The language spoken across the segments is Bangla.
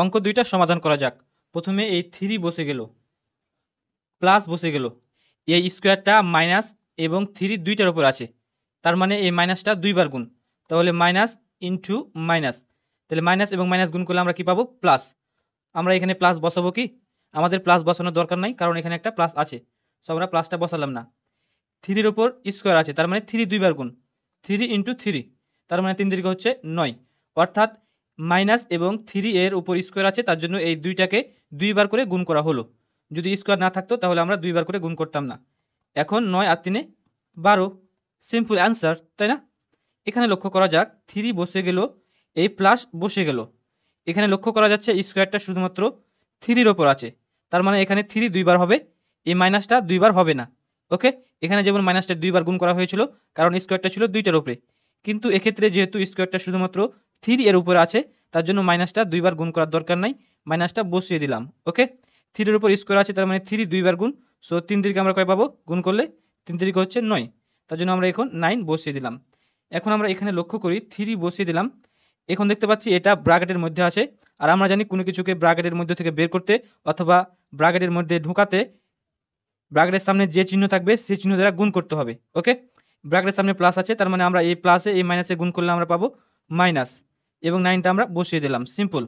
অঙ্ক দুইটা সমাধান করা যাক। প্রথমে এই 3 বসে গেল, প্লাস বসে গেল, এই স্কোয়ারটা মাইনাস এবং 3 দুইটার উপর আছে, তার মানে এই মাইনাসটা দুইবার গুণ, তাহলে মাইনাস ইন্টু মাইনাস, তাহলে মাইনাস এবং মাইনাস গুণ করলে আমরা কি পাবো? প্লাস। আমরা এখানে প্লাস বসাবো কি? আমাদের প্লাস বসানোর দরকার নাই, কারণ এখানে একটা প্লাস আছে, সো আমরা প্লাসটা বসালাম না। 3-র ওপর স্কোয়ার আছে, তার মানে 3 দুইবার গুণ, 3 ইন্টু 3, তার মানে 3 দীর্ঘ হচ্ছে 9, অর্থাৎ মাইনাস এবং 3 এর উপর স্কোয়ার আছে, তার জন্য এই দুইটাকে দুইবার করে গুণ করা হলো। যদি স্কোয়ার না থাকতো তাহলে আমরা দুইবার করে গুণ করতাম না। এখন 9 আর 3 12, সিম্পল অ্যান্সার, তাই না? এখানে লক্ষ্য করা যাক 3 বসে গেল, এই প্লাস বসে গেল, এখানে লক্ষ্য করা যাচ্ছে স্কোয়ারটা শুধুমাত্র 3-র ওপর আছে, তার মানে এখানে 3 দুইবার হবে, এই মাইনাসটা দুইবার হবে না। ওকে, এখানে যেমন মাইনাসটা দুইবার গুণ করা হয়েছিল কারণ স্কোয়ারটা ছিল দুইটার উপরে, কিন্তু এক্ষেত্রে যেহেতু স্কোয়ারটা শুধুমাত্র 3 এর উপরে আছে, তার জন্য মাইনাসটা দুইবার গুণ করার দরকার নাই, মাইনাসটা বসিয়ে দিলাম। ওকে, 3-এর উপর স্কোয়ার আছে, তার মানে 3 দুইবার গুণ, সো 3 দিকে আমরা কয় পাবো? গুণ করলে 3 দিকে হচ্ছে 9, তার জন্য আমরা এখন 9 বসিয়ে দিলাম। এখন আমরা এখানে লক্ষ্য করি 3 বসিয়ে দিলাম, এখন দেখতে পাচ্ছি এটা ব্র্যাকেটের মধ্যে আছে, আর আমরা জানি কোনো কিছুকে ব্র্যাকেটের মধ্যে থেকে বের করতে অথবা ব্র্যাকেটের মধ্যে ঢোকাতে ব্র্যাকেটের সামনে যে চিহ্ন থাকবে সেই চিহ্ন দ্বারা গুণ করতে হবে। ওকে, ব্র্যাকেটের সামনে প্লাস আছে, তার মানে আমরা এই প্লাসে এই মাইনাসে গুণ করলে আমরা পাবো মাইনাস, এবং 9টা আমরা বসিয়ে দিলাম, সিম্পল।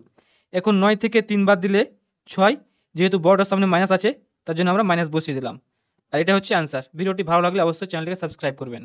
এখন 9 থেকে 3 বাদ দিলে 6, যেহেতু বড়টার সামনে মাইনাস আছে তার জন্য আমরা মাইনাস বসিয়ে দিলাম, আর এটা হচ্ছে অ্যান্সার। ভিডিওটি ভালো লাগলে অবশ্যই চ্যানেলটিকে সাবস্ক্রাইব করবেন।